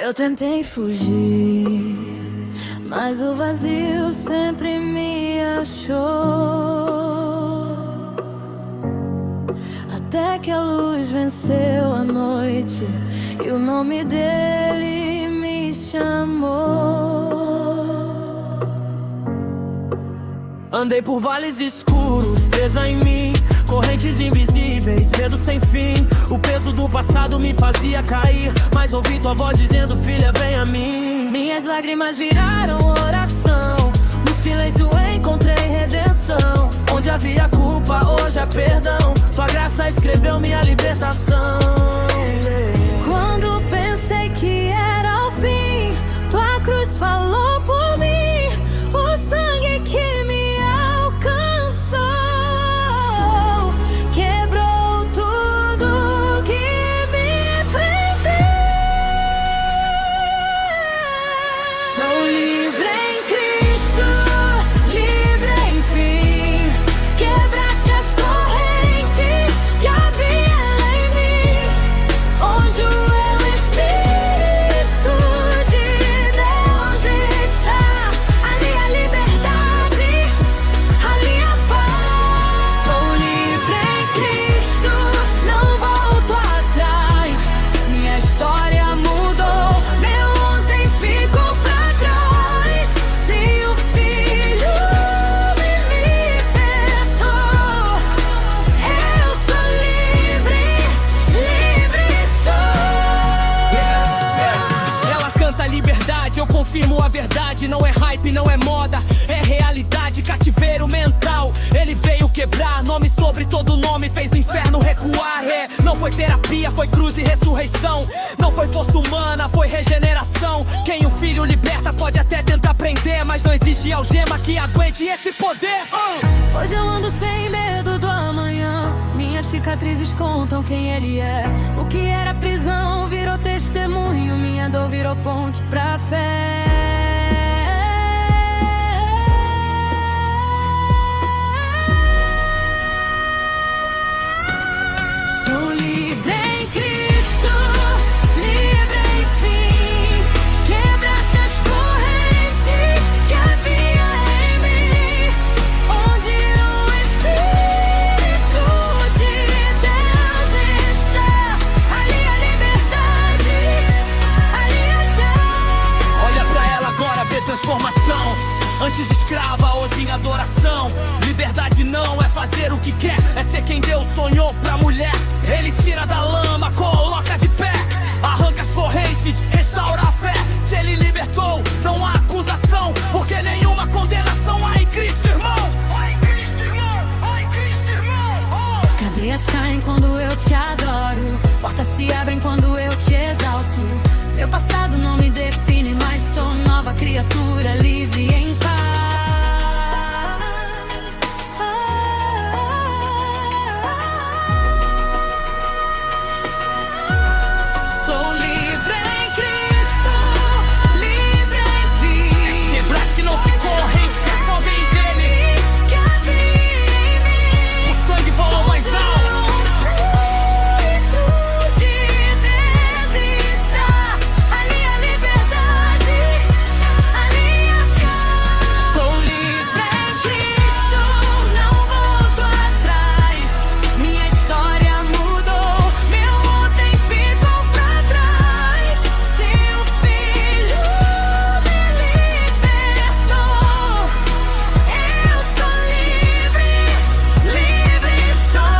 Eu tentei fugir, mas o vazio sempre me achou. Até que a luz venceu a noite e o nome dele me chamou. Andei por vales escuros, presa em mim, correntes invisíveis, medo sem fim. O peso do passado me fazia cair, mas ouvi tua voz dizendo: filha, vem a mim. Minhas lágrimas viraram oração, no silêncio encontrei redenção. Onde havia culpa, hoje há perdão. Tua graça escreveu minha libertação. Quando pensei que era o fim, tua cruz falou por mim. O sangue que me alcançou quebrou tudo que me prendia. Sou livre em Cristo, livre enfim. Quebraste as correntes que havia em mim. Onde o Espírito de Deus está, ali a liberdade, ali a paz. Sou livre em Cristo, não volto atrás. Minha história mudou, meu ontem ficou pra trás. Se o Filho me libertou, eu sou livre, livre sou. Ela canta liberdade, eu confirmo a verdade. Não é hype, não é moda, é realidade, cativeiro mental. Ele veio quebrar, nome sobre todo nome, fez o inferno recuar. Não foi terapia, foi cruz e ressurreição. Não foi força humana, foi regeneração. Quem o filho liberta pode até tentar prender, mas não existe algema que aguente esse poder. Hoje eu ando sem medo do amanhã. Minhas cicatrizes contam quem ele é. O que era prisão virou testemunho. Minha dor virou ponte pra fé. Sou livre em Cristo, livre enfim. Quebraste as correntes que havia em mim. Onde o Espírito de Deus está, ali a liberdade, ali a paz. Olha pra ela agora, vê transformação. Antes escrava, hoje em adoração. Liberdade não é fazer o que quer, é ser quem Deus sonhou pra mulher. Ele tira da lama, coloca de pé, arranca as correntes, restaura a fé. Se ele libertou, não há acusação, porque nenhuma condenação há em Cristo, irmão. Há em Cristo, irmão. Há em Cristo, irmão. Cadeias caem quando eu te adoro, portas se abrem quando eu te exalto. Meu passado não me define, mas sou nova criatura, livre em paz. Sou livre em Cristo, livre enfim. Quebraste que não se corrente, se afogem dele. Que havia em mim. O sangue falou mais alto. O Espírito de Deus está, ali a liberdade, ali a paz. Sou livre em Cristo, não volto atrás. Minha história mudou, meu ontem ficou pra trás. Se o Filho me libertou, eu sou livre, livre sou.